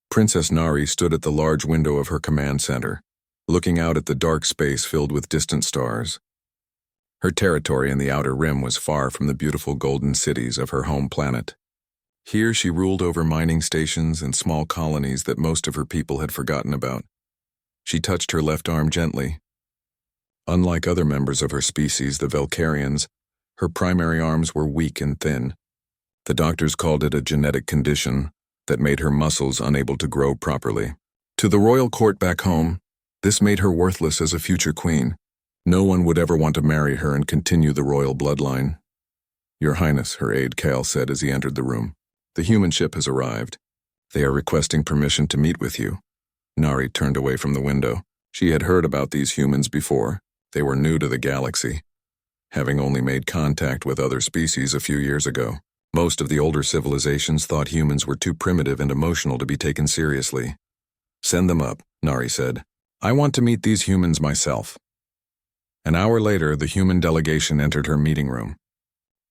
Princess Nari stood at the large window of her command center, looking out at the dark space filled with distant stars. Her territory in the Outer Rim was far from the beautiful golden cities of her home planet. Here she ruled over mining stations and small colonies that most of her people had forgotten about. She touched her left arm gently. Unlike other members of her species, the Velcarians, her primary arms were weak and thin. The doctors called it a genetic condition that made her muscles unable to grow properly. To the royal court back home, this made her worthless as a future queen. No one would ever want to marry her and continue the royal bloodline. "Your Highness," her aide Kale said as he entered the room. "The human ship has arrived. They are requesting permission to meet with you." Nari turned away from the window. She had heard about these humans before. They were new to the galaxy, having only made contact with other species a few years ago. Most of the older civilizations thought humans were too primitive and emotional to be taken seriously. "Send them up," Nari said. "I want to meet these humans myself." An hour later, the human delegation entered her meeting room.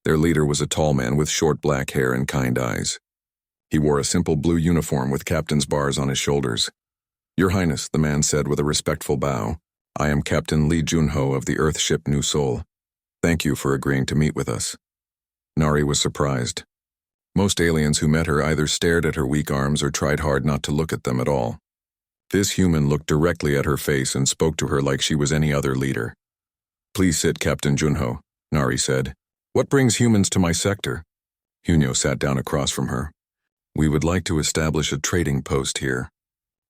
Their leader was a tall man with short black hair and kind eyes. He wore a simple blue uniform with captain's bars on his shoulders. "Your Highness," the man said with a respectful bow, "I am Captain Lee Junho of the Earth ship New Sol. Thank you for agreeing to meet with us." Nari was surprised. Most aliens who met her either stared at her weak arms or tried hard not to look at them at all. This human looked directly at her face and spoke to her like she was any other leader. "Please sit, Captain Junho," Nari said. "What brings humans to my sector?" Junho sat down across from her. "We would like to establish a trading post here.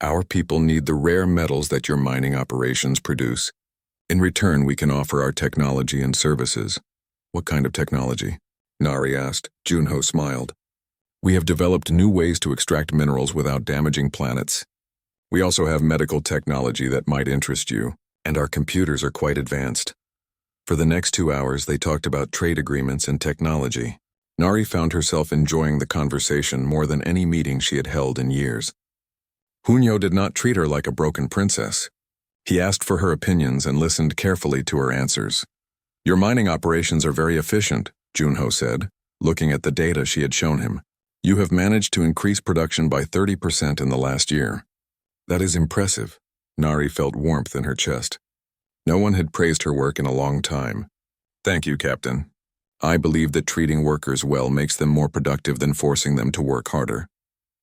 Our people need the rare metals that your mining operations produce. In return, we can offer our technology and services." "What kind of technology?" Nari asked. Junho smiled. "We have developed new ways to extract minerals without damaging planets. We also have medical technology that might interest you, and our computers are quite advanced." For the next 2 hours, they talked about trade agreements and technology. Nari found herself enjoying the conversation more than any meeting she had held in years. Junho did not treat her like a broken princess. He asked for her opinions and listened carefully to her answers. "Your mining operations are very efficient," Junho said, looking at the data she had shown him. "You have managed to increase production by 30% in the last year." "That is impressive." Nari felt warmth in her chest. No one had praised her work in a long time. "Thank you, Captain. I believe that treating workers well makes them more productive than forcing them to work harder."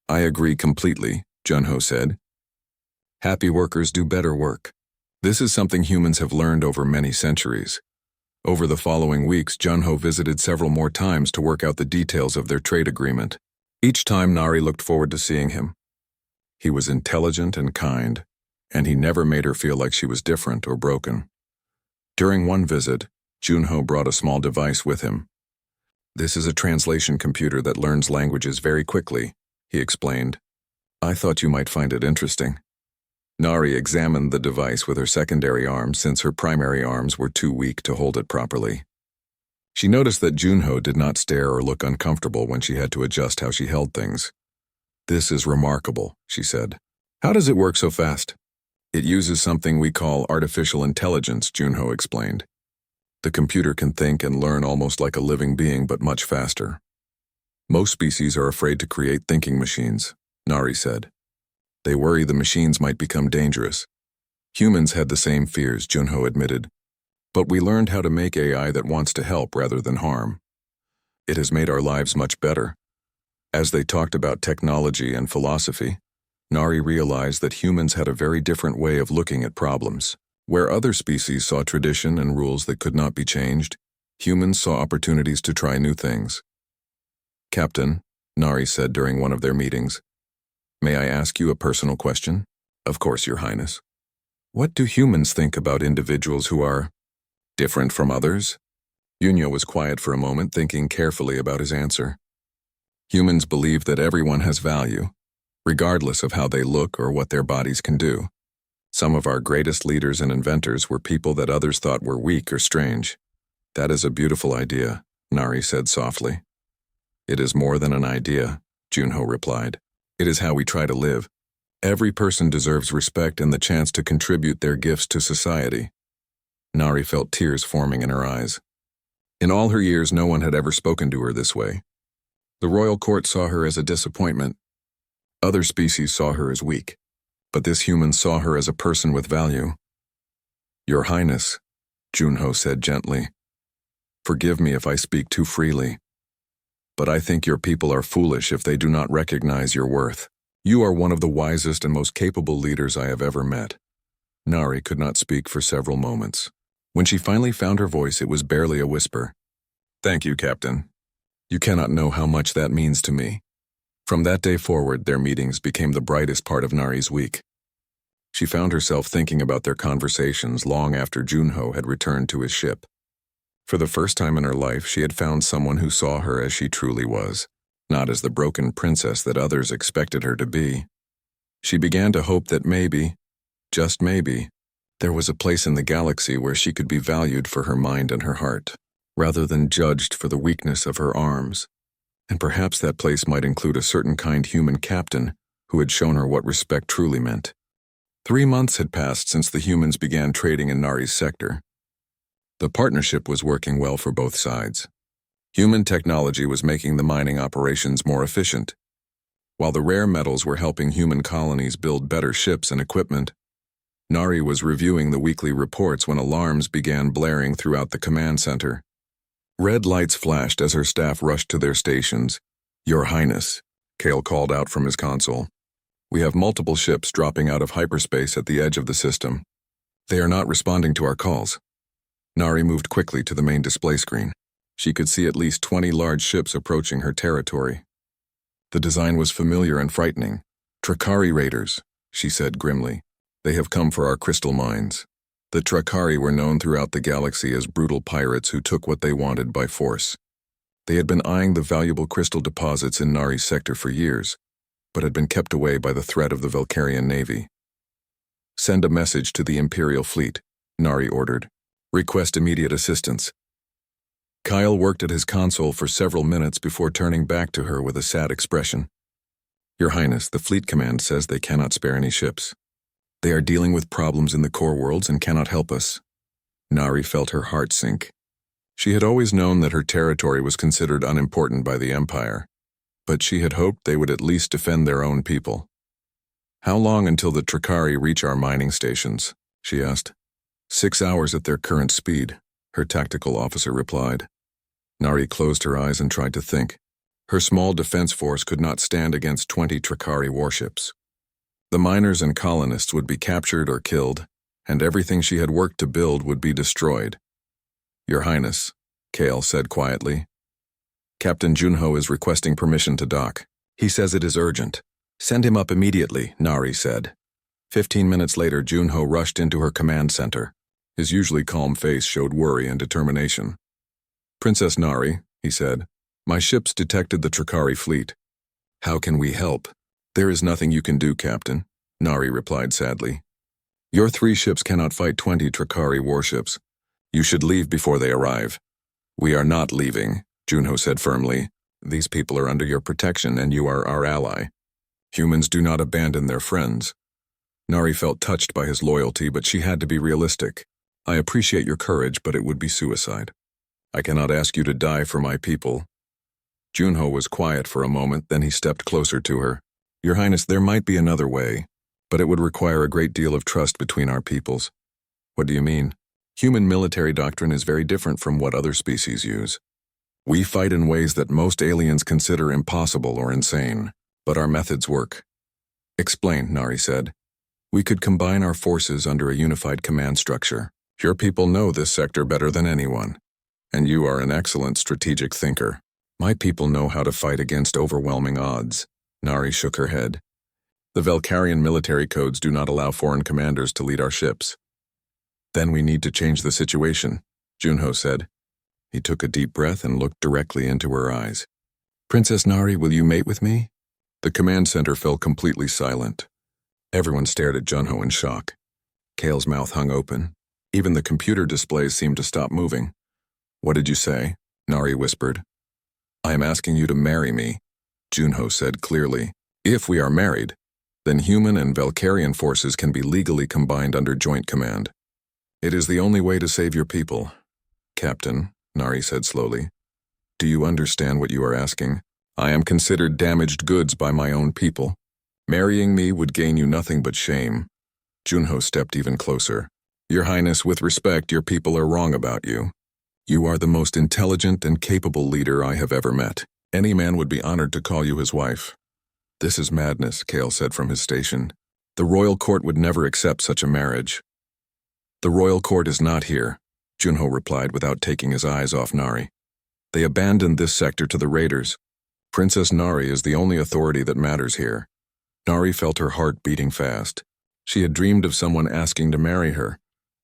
"I agree completely," Junho said. "Happy workers do better work. This is something humans have learned over many centuries." Over the following weeks, Junho visited several more times to work out the details of their trade agreement. Each time, Nari looked forward to seeing him. He was intelligent and kind, and he never made her feel like she was different or broken. During one visit, Junho brought a small device with him. "This is a translation computer that learns languages very quickly," he explained. "I thought you might find it interesting." Nari examined the device with her secondary arm since her primary arms were too weak to hold it properly. She noticed that Junho did not stare or look uncomfortable when she had to adjust how she held things. "This is remarkable," she said. "How does it work so fast?" "It uses something we call artificial intelligence," Junho explained. "The computer can think and learn almost like a living being, but much faster." "Most species are afraid to create thinking machines," Nari said. "They worry the machines might become dangerous." "Humans had the same fears," Junho admitted. "But we learned how to make AI that wants to help rather than harm. It has made our lives much better." As they talked about technology and philosophy, Nari realized that humans had a very different way of looking at problems. Where other species saw tradition and rules that could not be changed, humans saw opportunities to try new things. "Captain," Nari said during one of their meetings, "may I ask you a personal question?" "Of course, Your Highness." "What do humans think about individuals who are different from others?" Junho was quiet for a moment, thinking carefully about his answer. "Humans believe that everyone has value, regardless of how they look or what their bodies can do. Some of our greatest leaders and inventors were people that others thought were weak or strange." "That is a beautiful idea," Nari said softly. "It is more than an idea," Junho replied. "It is how we try to live. Every person deserves respect and the chance to contribute their gifts to society." Nari felt tears forming in her eyes. In all her years, no one had ever spoken to her this way. The royal court saw her as a disappointment, Other species saw her as weak, but this human saw her as a person with value. "Your Highness," Junho said gently, "forgive me if I speak too freely, but I think your people are foolish if they do not recognize your worth. You are one of the wisest and most capable leaders I have ever met." Nari could not speak for several moments. When she finally found her voice, it was barely a whisper. "Thank you, Captain. You cannot know how much that means to me." From that day forward, their meetings became the brightest part of Nari's week. She found herself thinking about their conversations long after Junho had returned to his ship. For the first time in her life, she had found someone who saw her as she truly was, not as the broken princess that others expected her to be. She began to hope that maybe, just maybe, there was a place in the galaxy where she could be valued for her mind and her heart, rather than judged for the weakness of her arms. And perhaps that place might include a certain kind human captain who had shown her what respect truly meant. 3 months had passed since the humans began trading in Nari's sector. The partnership was working well for both sides. Human technology was making the mining operations more efficient, while the rare metals were helping human colonies build better ships and equipment. Nari was reviewing the weekly reports when alarms began blaring throughout the command center. Red lights flashed as her staff rushed to their stations. "Your Highness," Kale called out from his console. "We have multiple ships dropping out of hyperspace at the edge of the system. They are not responding to our calls." Nari moved quickly to the main display screen. She could see at least 20 large ships approaching her territory. The design was familiar and frightening. "Trakari raiders," she said grimly. "They have come for our crystal mines." The Trakari were known throughout the galaxy as brutal pirates who took what they wanted by force. They had been eyeing the valuable crystal deposits in Nari's sector for years, but had been kept away by the threat of the Valkyrian Navy. "Send a message to the Imperial Fleet," Nari ordered. "Request immediate assistance." Kyle worked at his console for several minutes before turning back to her with a sad expression. "Your Highness, the Fleet Command says they cannot spare any ships. They are dealing with problems in the core worlds and cannot help us." Nari felt her heart sink. She had always known that her territory was considered unimportant by the Empire, but she had hoped they would at least defend their own people. "How long until the Trakari reach our mining stations?" she asked. 6 hours at their current speed," her tactical officer replied. Nari closed her eyes and tried to think. Her small defense force could not stand against 20 Trakari warships. The miners and colonists would be captured or killed, and everything she had worked to build would be destroyed. "Your Highness," Kale said quietly. "Captain Junho is requesting permission to dock. He says it is urgent." "Send him up immediately," Nari said. 15 minutes later, Junho rushed into her command center. His usually calm face showed worry and determination. "Princess Nari," he said, "my ships detected the Trakari fleet. How can we help?" "There is nothing you can do, Captain," Nari replied sadly. "Your 3 ships cannot fight 20 Trakari warships. You should leave before they arrive." "We are not leaving," Junho said firmly. "These people are under your protection and you are our ally. Humans do not abandon their friends." Nari felt touched by his loyalty, but she had to be realistic. "I appreciate your courage, but it would be suicide. I cannot ask you to die for my people." Junho was quiet for a moment, then he stepped closer to her. "Your Highness, there might be another way, but it would require a great deal of trust between our peoples." "What do you mean?" "Human military doctrine is very different from what other species use. We fight in ways that most aliens consider impossible or insane, but our methods work." "Explain," Nari said. "We could combine our forces under a unified command structure. Your people know this sector better than anyone, and you are an excellent strategic thinker. My people know how to fight against overwhelming odds." Nari shook her head. "The Valkyrian military codes do not allow foreign commanders to lead our ships." "Then we need to change the situation," Junho said. He took a deep breath and looked directly into her eyes. "Princess Nari, will you mate with me?" The command center fell completely silent. Everyone stared at Junho in shock. Kale's mouth hung open. Even the computer displays seemed to stop moving. "What did you say?" Nari whispered. "I am asking you to marry me," Junho said clearly. "If we are married, then human and Valkyrian forces can be legally combined under joint command. It is the only way to save your people." "Captain," Nari said slowly, "do you understand what you are asking? I am considered damaged goods by my own people. Marrying me would gain you nothing but shame. Junho stepped even closer. Your Highness, with respect, your people are wrong about you. You are the most intelligent and capable leader I have ever met. Any man would be honored to call you his wife. This is madness, Kale said from his station. The royal court would never accept such a marriage. The royal court is not here, Junho replied without taking his eyes off Nari. They abandoned this sector to the raiders. Princess Nari is the only authority that matters here. Nari felt her heart beating fast. She had dreamed of someone asking to marry her,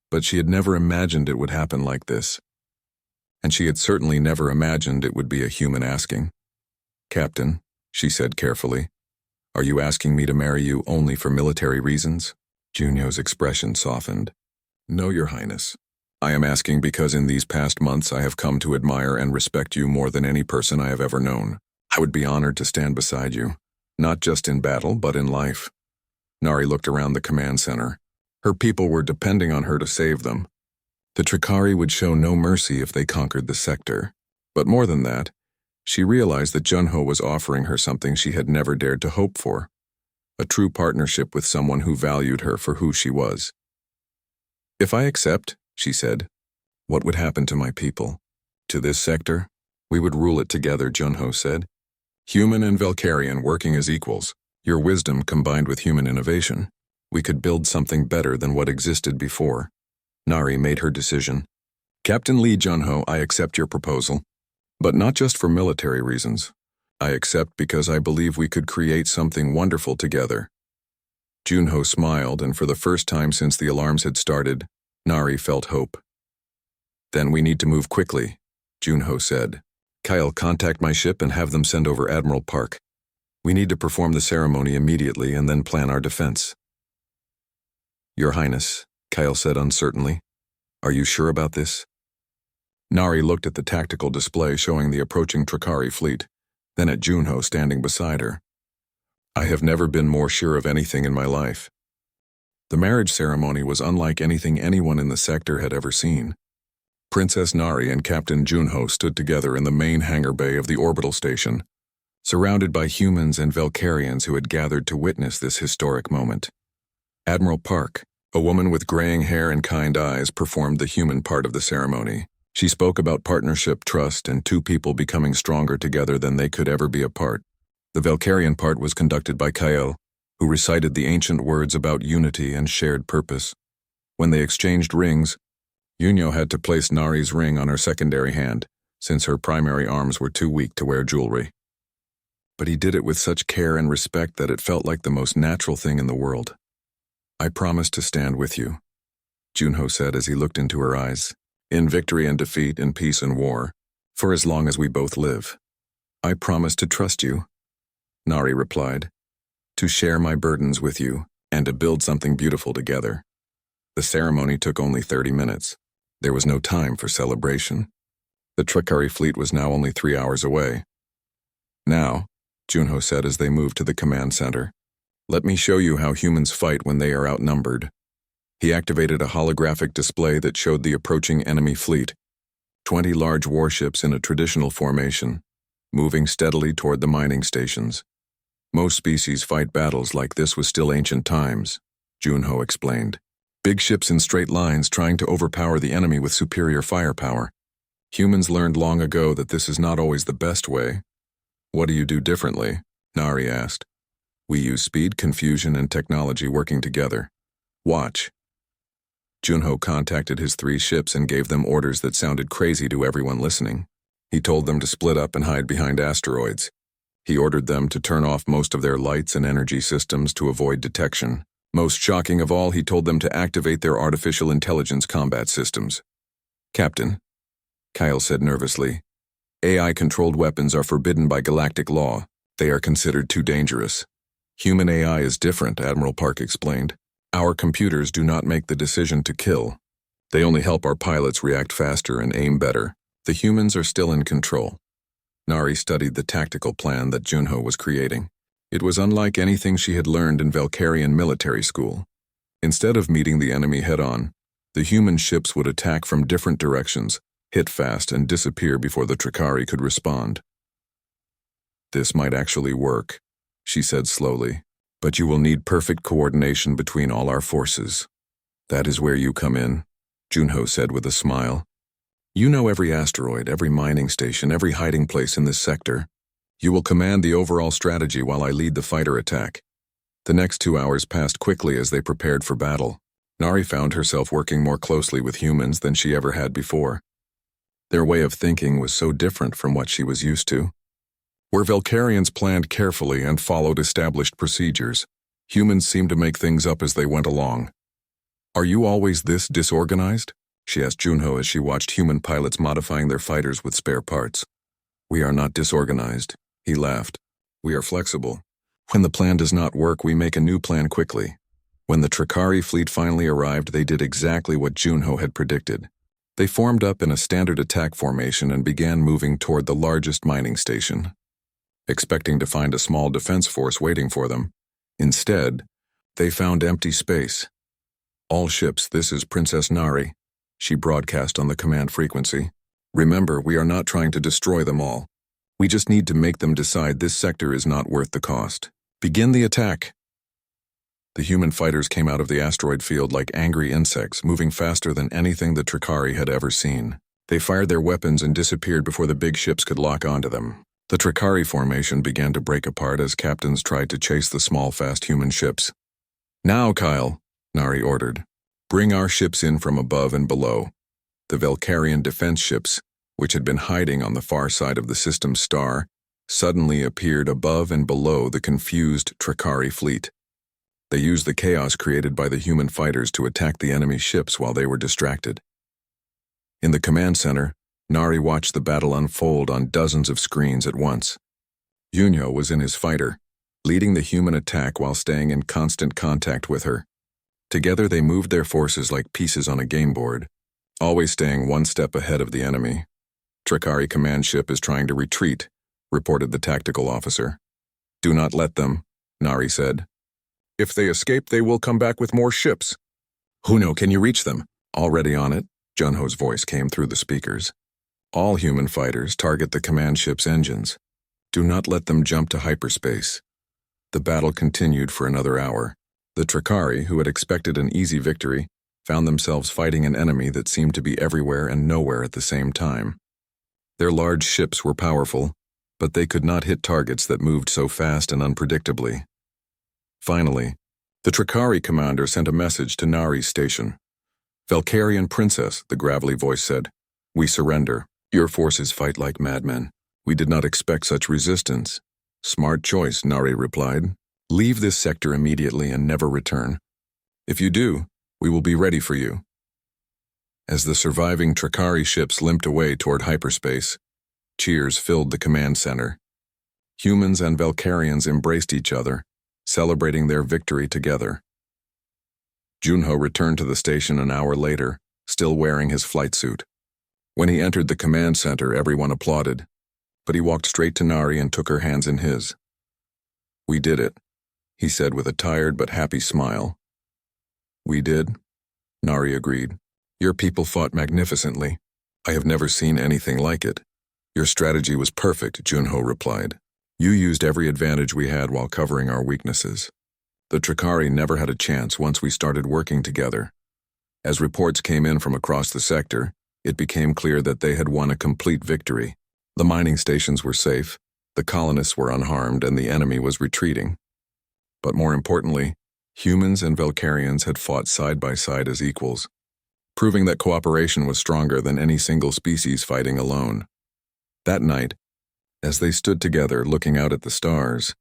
but she had never imagined it would happen like this. And she had certainly never imagined it would be a human asking. Captain, she said carefully, are you asking me to marry you only for military reasons? Junho's expression softened. No, Your Highness. I am asking because in these past months I have come to admire and respect you more than any person I have ever known. I would be honored to stand beside you, not just in battle, but in life. Nari looked around the command center. Her people were depending on her to save them. The Trikari would show no mercy if they conquered the sector. But more than that, she realized that Junho was offering her something she had never dared to hope for. A true partnership with someone who valued her for who she was. If I accept, she said, what would happen to my people? To this sector? We would rule it together, Junho said. Human and Valkyrian working as equals. Your wisdom combined with human innovation. We could build something better than what existed before. Nari made her decision. Captain Lee Junho, I accept your proposal. But not just for military reasons. I accept because I believe we could create something wonderful together. Junho smiled, and for the first time since the alarms had started, Nari felt hope. Then we need to move quickly, Junho said. Kyle, contact my ship and have them send over Admiral Park. We need to perform the ceremony immediately and then plan our defense. Your Highness, Kyle said uncertainly. Are you sure about this? Nari looked at the tactical display showing the approaching Trikari fleet, then at Junho standing beside her. I have never been more sure of anything in my life. The marriage ceremony was unlike anything anyone in the sector had ever seen. Princess Nari and Captain Junho stood together in the main hangar bay of the orbital station, surrounded by humans and Valkyrians who had gathered to witness this historic moment. Admiral Park, a woman with graying hair and kind eyes, performed the human part of the ceremony. She spoke about partnership, trust, and two people becoming stronger together than they could ever be apart. The Valkyrian part was conducted by Kyle, who recited the ancient words about unity and shared purpose. When they exchanged rings, Junho had to place Nari's ring on her secondary hand, since her primary arms were too weak to wear jewelry. But he did it with such care and respect that it felt like the most natural thing in the world. I promise to stand with you, Junho said as he looked into her eyes. In victory and defeat, in peace and war, for as long as we both live. I promise to trust you, Nari replied, to share my burdens with you, and to build something beautiful together. The ceremony took only 30 minutes. There was no time for celebration. The Trikari fleet was now only 3 hours away. Now, Junho said as they moved to the command center, let me show you how humans fight when they are outnumbered. He activated a holographic display that showed the approaching enemy fleet, 20 large warships in a traditional formation, moving steadily toward the mining stations. Most species fight battles like this with still ancient times, Junho explained. Big ships in straight lines trying to overpower the enemy with superior firepower. Humans learned long ago that this is not always the best way. What do you do differently? Nari asked. We use speed, confusion, and technology working together. Watch. Junho contacted his 3 ships and gave them orders that sounded crazy to everyone listening. He told them to split up and hide behind asteroids. He ordered them to turn off most of their lights and energy systems to avoid detection. Most shocking of all, he told them to activate their artificial intelligence combat systems. Captain, Kyle said nervously, AI-controlled weapons are forbidden by galactic law. They are considered too dangerous. Human AI is different, Admiral Park explained. Our computers do not make the decision to kill. They only help our pilots react faster and aim better. The humans are still in control. Nari studied the tactical plan that Junho was creating. It was unlike anything she had learned in Valkyrian military school. Instead of meeting the enemy head-on, the human ships would attack from different directions, hit fast, and disappear before the Trikari could respond. This might actually work, she said slowly. But you will need perfect coordination between all our forces. That is where you come in, Junho said with a smile. You know every asteroid, every mining station, every hiding place in this sector. You will command the overall strategy while I lead the fighter attack. The next 2 hours passed quickly as they prepared for battle. Nari found herself working more closely with humans than she ever had before. Their way of thinking was so different from what she was used to. Where Valkyrians planned carefully and followed established procedures, humans seemed to make things up as they went along. Are you always this disorganized? She asked Junho as she watched human pilots modifying their fighters with spare parts. We are not disorganized, he laughed. We are flexible. When the plan does not work, we make a new plan quickly. When the Trakari fleet finally arrived, they did exactly what Junho had predicted. They formed up in a standard attack formation and began moving toward the largest mining station, expecting to find a small defense force waiting for them. Instead, they found empty space. All ships, this is Princess Nari, she broadcast on the command frequency. Remember, we are not trying to destroy them all. We just need to make them decide this sector is not worth the cost. Begin the attack. The human fighters came out of the asteroid field like angry insects, moving faster than anything the Trakari had ever seen. They fired their weapons and disappeared before the big ships could lock onto them. The Trakari formation began to break apart as captains tried to chase the small, fast human ships. Now, Kyle, Nari ordered. Bring our ships in from above and below. The Valkyrian defense ships, which had been hiding on the far side of the system's star, suddenly appeared above and below the confused Trakari fleet. They used the chaos created by the human fighters to attack the enemy ships while they were distracted. In the command center, Nari watched the battle unfold on dozens of screens at once. Junho was in his fighter, leading the human attack while staying in constant contact with her. Together they moved their forces like pieces on a game board, always staying one step ahead of the enemy. Trakari command ship is trying to retreat, reported the tactical officer. Do not let them, Nari said. If they escape, they will come back with more ships. Juno, can you reach them? Already on it, Junho's voice came through the speakers. All human fighters target the command ship's engines. Do not let them jump to hyperspace. The battle continued for another hour. The Trakari, who had expected an easy victory, found themselves fighting an enemy that seemed to be everywhere and nowhere at the same time. Their large ships were powerful, but they could not hit targets that moved so fast and unpredictably. Finally, the Trakari commander sent a message to Nari's station. Valkyrian Princess, the gravelly voice said, we surrender. Your forces fight like madmen. We did not expect such resistance. Smart choice, Nari replied. Leave this sector immediately and never return. If you do, we will be ready for you. As the surviving Trakari ships limped away toward hyperspace, cheers filled the command center. Humans and Valkyrians embraced each other, celebrating their victory together. Junho returned to the station an hour later, still wearing his flight suit. When he entered the command center, everyone applauded, but he walked straight to Nari and took her hands in his. We did it, he said with a tired but happy smile. We did, Nari agreed. Your people fought magnificently. I have never seen anything like it. Your strategy was perfect, Junho replied. You used every advantage we had while covering our weaknesses. The Trakari never had a chance once we started working together. As reports came in from across the sector, it became clear that they had won a complete victory. The mining stations were safe, the colonists were unharmed, and the enemy was retreating. But more importantly, humans and Valkyrians had fought side by side as equals, proving that cooperation was stronger than any single species fighting alone. That night, as they stood together looking out at the stars,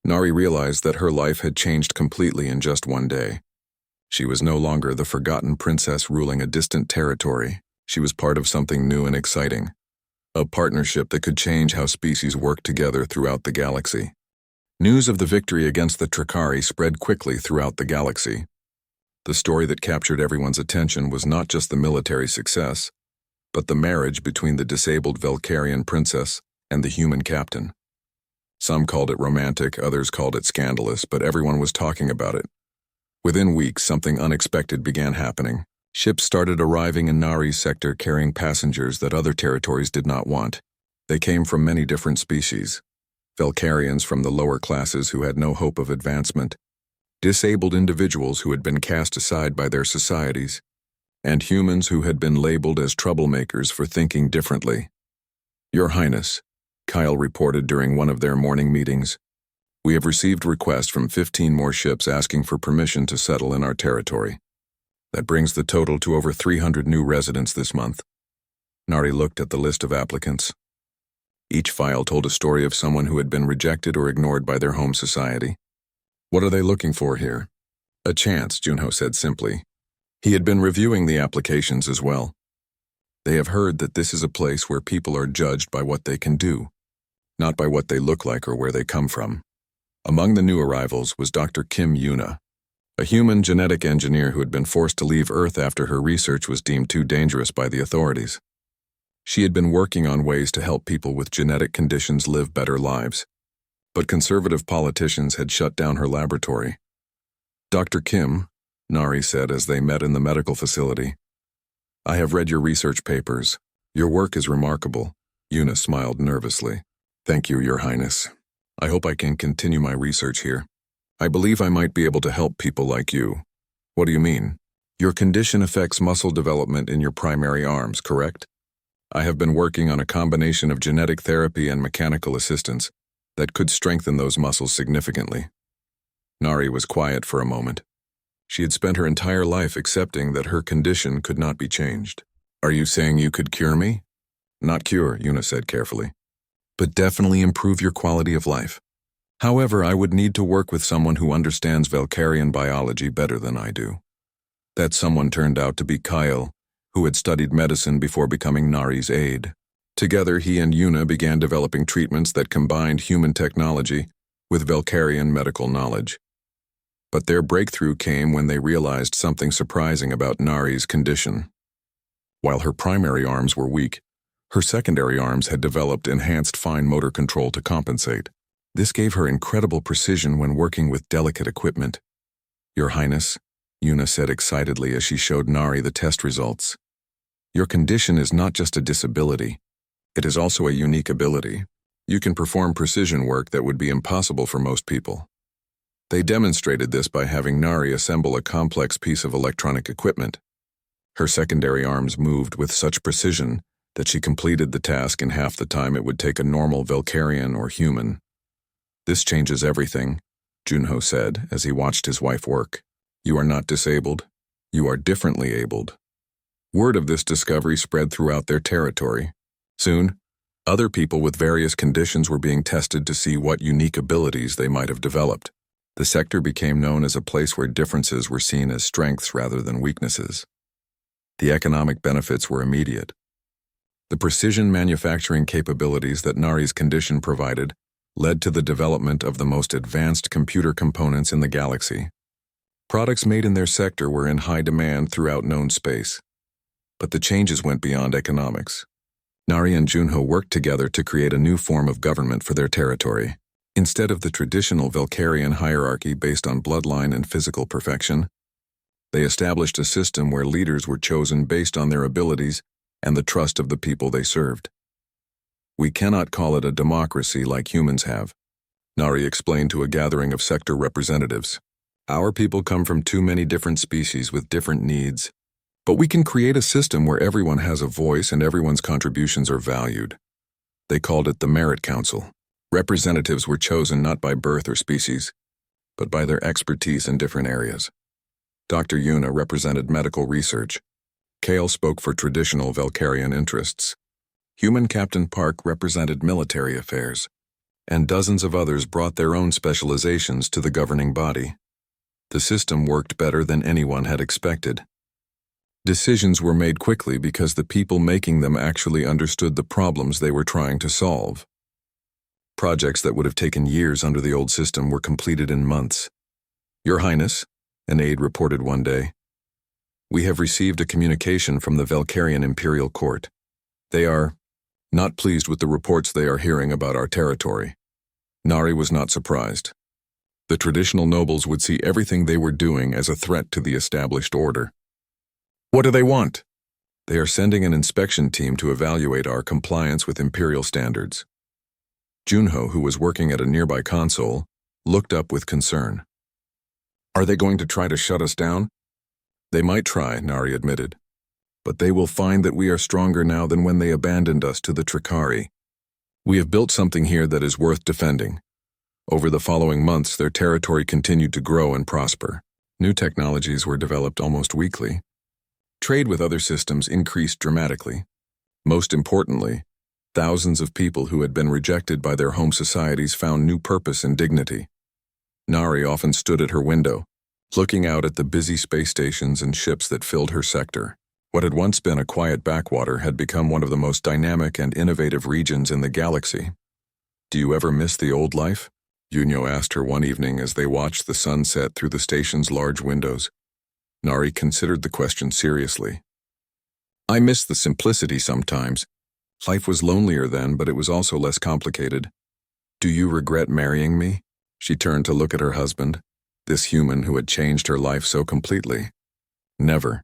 Nari realized that her life had changed completely in just one day. She was no longer the forgotten princess ruling a distant territory. She was part of something new and exciting, a partnership that could change how species work together throughout the galaxy. News of the victory against the Trakari spread quickly throughout the galaxy. The story that captured everyone's attention was not just the military success, but the marriage between the disabled Valkyrian princess and the human captain. Some called it romantic, others called it scandalous, but everyone was talking about it. Within weeks, something unexpected began happening. Ships started arriving in Nari's sector carrying passengers that other territories did not want. They came from many different species. Velcarians from the lower classes who had no hope of advancement, disabled individuals who had been cast aside by their societies, and humans who had been labeled as troublemakers for thinking differently. "Your Highness," Kyle reported during one of their morning meetings, "we have received requests from 15 more ships asking for permission to settle in our territory. That brings the total to over 300 new residents this month." Nari looked at the list of applicants. Each file told a story of someone who had been rejected or ignored by their home society. "What are they looking for here?" "A chance," Junho said simply. He had been reviewing the applications as well. "They have heard that this is a place where people are judged by what they can do, not by what they look like or where they come from." Among the new arrivals was Dr. Kim Yuna, a human genetic engineer who had been forced to leave Earth after her research was deemed too dangerous by the authorities. She had been working on ways to help people with genetic conditions live better lives, but conservative politicians had shut down her laboratory. "Dr. Kim," Nari said as they met in the medical facility, "I have read your research papers. Your work is remarkable." Yuna smiled nervously. "Thank you, Your Highness. I hope I can continue my research here. I believe I might be able to help people like you." "What do you mean?" "Your condition affects muscle development in your primary arms, correct? I have been working on a combination of genetic therapy and mechanical assistance that could strengthen those muscles significantly." Nari was quiet for a moment. She had spent her entire life accepting that her condition could not be changed. "Are you saying you could cure me?" "Not cure," Yuna said carefully, "but definitely improve your quality of life. However, I would need to work with someone who understands Velcarian biology better than I do." That someone turned out to be Kyle, who had studied medicine before becoming Nari's aide. Together, he and Yuna began developing treatments that combined human technology with Velcarian medical knowledge. But their breakthrough came when they realized something surprising about Nari's condition. While her primary arms were weak, her secondary arms had developed enhanced fine motor control to compensate. This gave her incredible precision when working with delicate equipment. "Your Highness," Yuna said excitedly as she showed Nari the test results, "your condition is not just a disability. It is also a unique ability. You can perform precision work that would be impossible for most people." They demonstrated this by having Nari assemble a complex piece of electronic equipment. Her secondary arms moved with such precision that she completed the task in half the time it would take a normal Velcarian or human. "This changes everything," Junho said as he watched his wife work. "You are not disabled. You are differently abled." Word of this discovery spread throughout their territory. Soon, other people with various conditions were being tested to see what unique abilities they might have developed. The sector became known as a place where differences were seen as strengths rather than weaknesses. The economic benefits were immediate. The precision manufacturing capabilities that Nari's condition provided led to the development of the most advanced computer components in the galaxy. Products made in their sector were in high demand throughout known space. But the changes went beyond economics. Nari and Junho worked together to create a new form of government for their territory. Instead of the traditional Velcarian hierarchy based on bloodline and physical perfection, they established a system where leaders were chosen based on their abilities and the trust of the people they served. "We cannot call it a democracy like humans have," Nari explained to a gathering of sector representatives. "Our people come from too many different species with different needs, but we can create a system where everyone has a voice and everyone's contributions are valued." They called it the Merit Council. Representatives were chosen not by birth or species, but by their expertise in different areas. Dr. Yuna represented medical research. Kale spoke for traditional Velcarian interests. Human Captain Park represented military affairs, and dozens of others brought their own specializations to the governing body. The system worked better than anyone had expected. Decisions were made quickly because the people making them actually understood the problems they were trying to solve. Projects that would have taken years under the old system were completed in months. "Your Highness," an aide reported one day, "we have received a communication from the Velcarian Imperial Court. They are not pleased with the reports they are hearing about our territory." Nari was not surprised. The traditional nobles would see everything they were doing as a threat to the established order. "What do they want?" "They are sending an inspection team to evaluate our compliance with imperial standards." Junho, who was working at a nearby console, looked up with concern. Are they going to try to shut us down? They might try, Nari admitted. But they will find that we are stronger now than when they abandoned us to the Trikari. We have built something here that is worth defending. Over the following months, their territory continued to grow and prosper. New technologies were developed almost weekly. Trade with other systems increased dramatically. Most importantly, thousands of people who had been rejected by their home societies found new purpose and dignity. Nari often stood at her window, looking out at the busy space stations and ships that filled her sector. What had once been a quiet backwater had become one of the most dynamic and innovative regions in the galaxy. Do you ever miss the old life? Junho asked her one evening as they watched the sun set through the station's large windows. Nari considered the question seriously. I miss the simplicity sometimes. Life was lonelier then, but it was also less complicated. Do you regret marrying me? She turned to look at her husband, this human who had changed her life so completely. Never.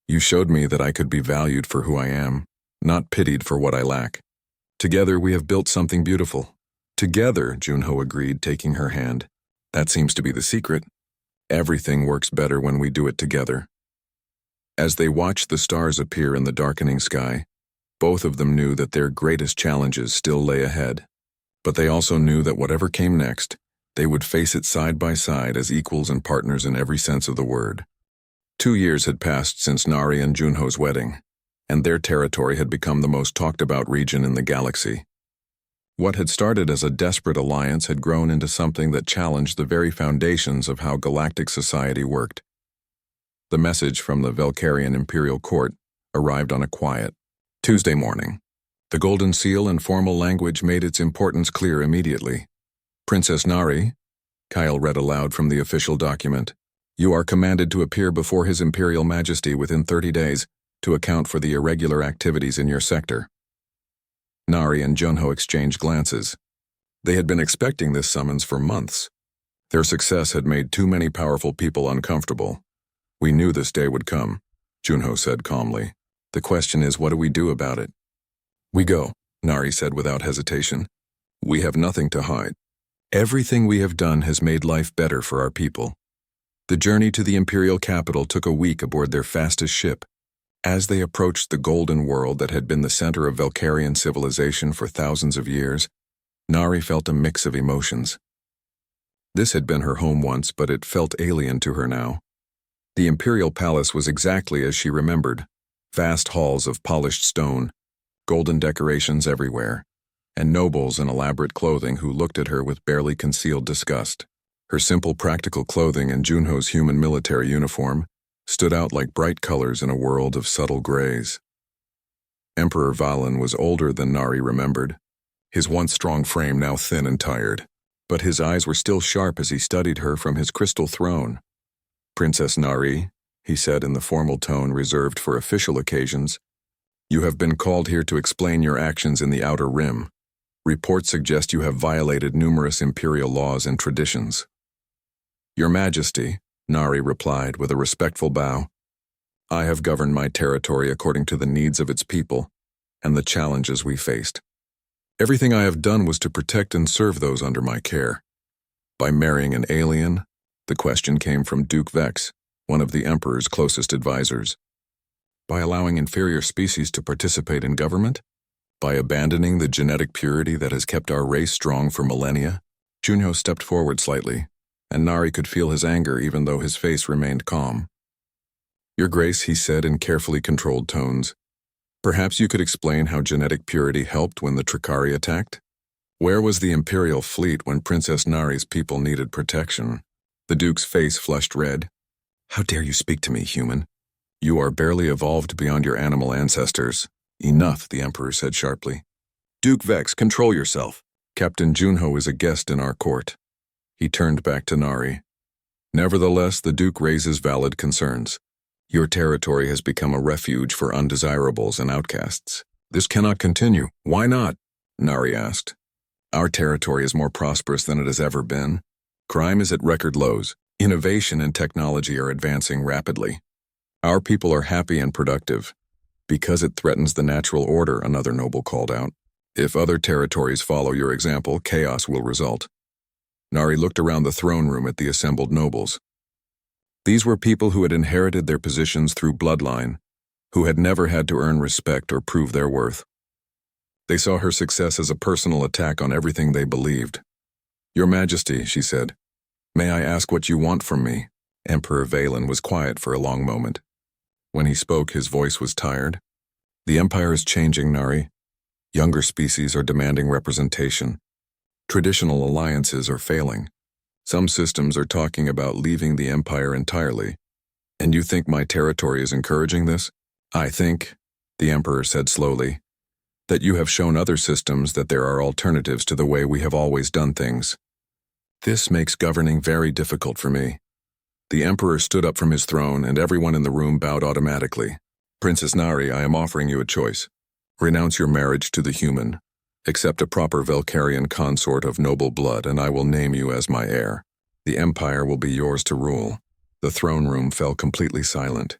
You showed me that I could be valued for who I am, not pitied for what I lack. Together we have built something beautiful. Together, Junho agreed, taking her hand. That seems to be the secret. Everything works better when we do it together. As they watched the stars appear in the darkening sky, both of them knew that their greatest challenges still lay ahead. But they also knew that whatever came next, they would face it side by side as equals and partners in every sense of the word. 2 years had passed since Nari and Junho's wedding, and their territory had become the most talked-about region in the galaxy. What had started as a desperate alliance had grown into something that challenged the very foundations of how galactic society worked. The message from the Velkarian Imperial Court arrived on a quiet Tuesday morning. The golden seal in formal language made its importance clear immediately. Princess Nari, Kyle read aloud from the official document, you are commanded to appear before His Imperial Majesty within 30 days to account for the irregular activities in your sector. Nari and Junho exchanged glances. They had been expecting this summons for months. Their success had made too many powerful people uncomfortable. We knew this day would come, Junho said calmly. The question is, what do we do about it? We go, Nari said without hesitation. We have nothing to hide. Everything we have done has made life better for our people. The journey to the Imperial capital took a week aboard their fastest ship. As they approached the golden world that had been the center of Velkarian civilization for thousands of years, Nari felt a mix of emotions. This had been her home once, but it felt alien to her now. The Imperial Palace was exactly as she remembered, vast halls of polished stone, golden decorations everywhere, and nobles in elaborate clothing who looked at her with barely concealed disgust. Her simple practical clothing and Junho's human military uniform stood out like bright colors in a world of subtle grays. Emperor Valen was older than Nari remembered, his once strong frame now thin and tired, but his eyes were still sharp as he studied her from his crystal throne. Princess Nari, he said in the formal tone reserved for official occasions, you have been called here to explain your actions in the Outer Rim. Reports suggest you have violated numerous imperial laws and traditions. Your Majesty, Nari replied with a respectful bow, I have governed my territory according to the needs of its people and the challenges we faced. Everything I have done was to protect and serve those under my care. By marrying an alien, the question came from Duke Vex, one of the Emperor's closest advisors. By allowing inferior species to participate in government? By abandoning the genetic purity that has kept our race strong for millennia? Junho stepped forward slightly, and Nari could feel his anger even though his face remained calm. Your Grace, he said in carefully controlled tones, perhaps you could explain how genetic purity helped when the Trikari attacked? Where was the Imperial fleet when Princess Nari's people needed protection? The Duke's face flushed red. How dare you speak to me, human? You are barely evolved beyond your animal ancestors. Enough, the Emperor said sharply. Duke Vex, control yourself. Captain Junho is a guest in our court. He turned back to Nari. Nevertheless, the Duke raises valid concerns. Your territory has become a refuge for undesirables and outcasts. This cannot continue. Why not? Nari asked. Our territory is more prosperous than it has ever been. Crime is at record lows. Innovation and technology are advancing rapidly. Our people are happy and productive. Because it threatens the natural order, another noble called out. If other territories follow your example, chaos will result. Nari looked around the throne room at the assembled nobles. These were people who had inherited their positions through bloodline, who had never had to earn respect or prove their worth. They saw her success as a personal attack on everything they believed. "Your Majesty," she said, "may I ask what you want from me?" Emperor Valen was quiet for a long moment. When he spoke, his voice was tired. "The Empire is changing, Nari. Younger species are demanding representation. Traditional alliances are failing. Some systems are talking about leaving the Empire entirely. And you think my territory is encouraging this? I think," the Emperor said slowly, "that you have shown other systems that there are alternatives to the way we have always done things. This makes governing very difficult for me." The Emperor stood up from his throne, and everyone in the room bowed automatically. "Princess Nari, I am offering you a choice. Renounce your marriage to the human. Accept a proper Valkyrian consort of noble blood, and I will name you as my heir. The Empire will be yours to rule." The throne room fell completely silent.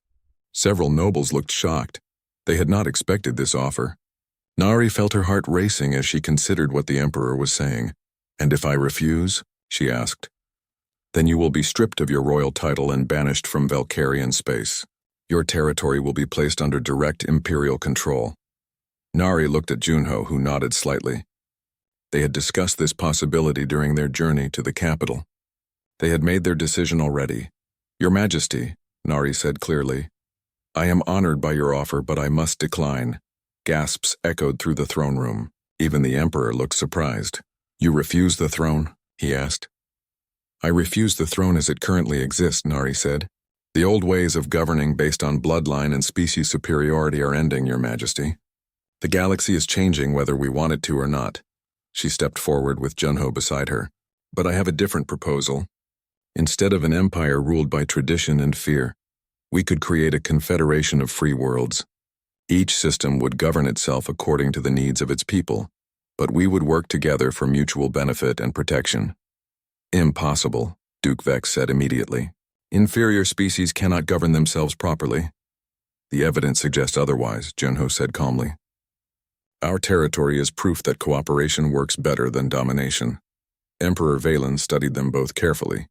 Several nobles looked shocked. They had not expected this offer. Nari felt her heart racing as she considered what the Emperor was saying. "And if I refuse?" she asked. "Then you will be stripped of your royal title and banished from Valkyrian space. Your territory will be placed under direct imperial control." Nari looked at Junho, who nodded slightly. They had discussed this possibility during their journey to the capital. They had made their decision already. "Your Majesty," Nari said clearly, "I am honored by your offer, but I must decline." Gasps echoed through the throne room. Even the Emperor looked surprised. "You refuse the throne?" he asked. "I refuse the throne as it currently exists," Nari said. "The old ways of governing based on bloodline and species superiority are ending, Your Majesty. The galaxy is changing whether we want it to or not." She stepped forward with Junho beside her. "But I have a different proposal. Instead of an empire ruled by tradition and fear, we could create a confederation of free worlds. Each system would govern itself according to the needs of its people, but we would work together for mutual benefit and protection." "Impossible," Duke Vex said immediately. "Inferior species cannot govern themselves properly." "The evidence suggests otherwise," Junho said calmly. "Our territory is proof that cooperation works better than domination." Emperor Valen studied them both carefully.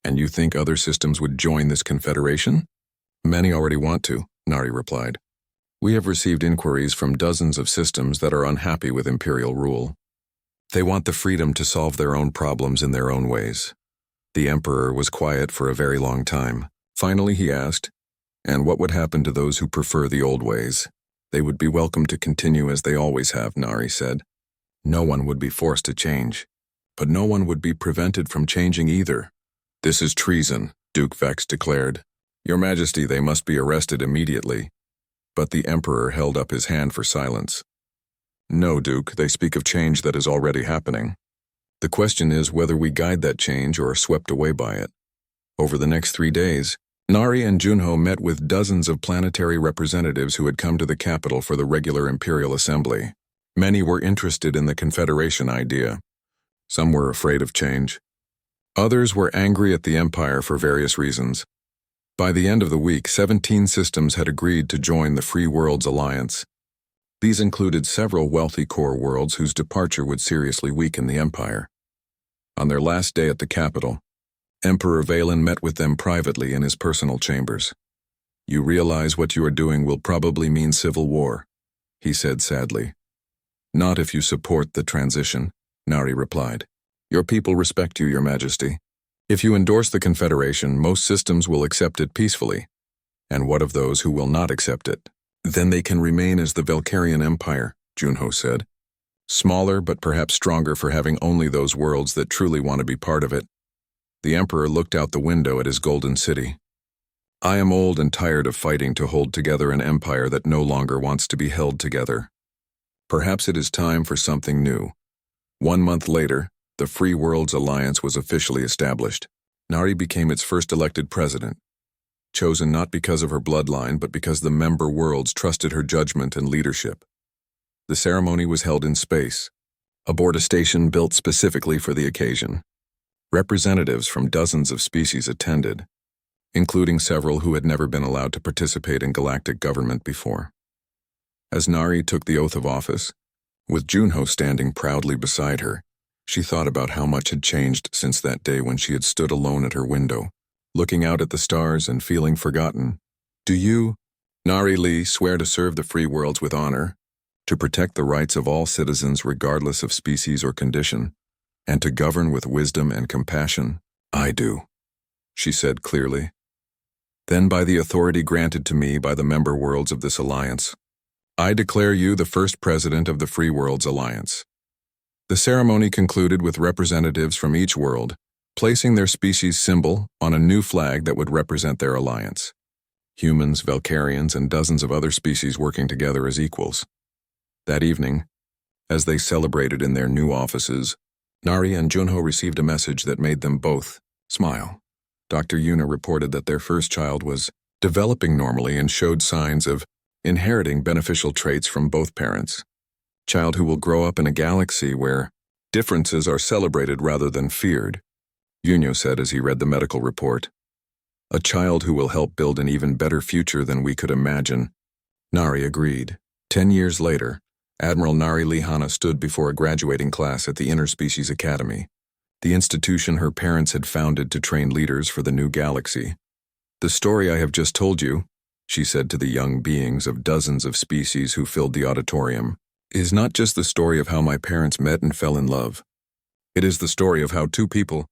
"And you think other systems would join this confederation?" "Many already want to," Nari replied. "We have received inquiries from dozens of systems that are unhappy with imperial rule. They want the freedom to solve their own problems in their own ways." The Emperor was quiet for a very long time. Finally he asked, "And what would happen to those who prefer the old ways?" "They would be welcome to continue as they always have," Nari said. "No one would be forced to change, but no one would be prevented from changing either." "This is treason," Duke Vex declared. "Your Majesty, they must be arrested immediately." But the Emperor held up his hand for silence. "No, Duke, they speak of change that is already happening. The question is whether we guide that change or are swept away by it." Over the next 3 days, Nari and Junho met with dozens of planetary representatives who had come to the capital for the regular Imperial Assembly. Many were interested in the Confederation idea. Some were afraid of change. Others were angry at the Empire for various reasons. By the end of the week, 17 systems had agreed to join the Free Worlds Alliance. These included several wealthy core worlds whose departure would seriously weaken the Empire. On their last day at the capital, Emperor Valen met with them privately in his personal chambers. "You realize what you are doing will probably mean civil war," he said sadly. "Not if you support the transition," Nari replied. "Your people respect you, Your Majesty. If you endorse the Confederation, most systems will accept it peacefully. And what of those who will not accept it?" "Then they can remain as the Valkyrian Empire," Junho said. "Smaller but perhaps stronger for having only those worlds that truly want to be part of it." The Emperor looked out the window at his golden city. "I am old and tired of fighting to hold together an empire that no longer wants to be held together. Perhaps it is time for something new." 1 month later, the Free Worlds Alliance was officially established. Nari became its first elected president, chosen not because of her bloodline but because the member worlds trusted her judgment and leadership. The ceremony was held in space, aboard a station built specifically for the occasion. Representatives from dozens of species attended, including several who had never been allowed to participate in galactic government before. As Nari took the oath of office, With Junho standing proudly beside her, she thought about how much had changed since that day when she had stood alone at her window, looking out at the stars and feeling forgotten. Do you, Nari Lee, swear to serve the free worlds with honor, to protect the rights of all citizens regardless of species or condition, and to govern with wisdom and compassion? I do, she said clearly. Then by the authority granted to me by the member worlds of this alliance, I declare you the first president of the Free Worlds Alliance. The ceremony concluded with representatives from each world placing their species symbol on a new flag that would represent their alliance. Humans, Valkyrians, and dozens of other species working together as equals. That evening, as they celebrated in their new offices, Nari and Junho received a message that made them both smile. Dr. Yuna reported that their first child was developing normally and showed signs of inheriting beneficial traits from both parents. Child who will grow up in a galaxy where differences are celebrated rather than feared, Yunho said as he read the medical report. A child who will help build an even better future than we could imagine. Nari agreed. 10 years later, Admiral Nari Lihana stood before a graduating class at the Interspecies Academy, the institution her parents had founded to train leaders for the new galaxy. The story I have just told you, she said to the young beings of dozens of species who filled the auditorium, is not just the story of how my parents met and fell in love. It is the story of how two people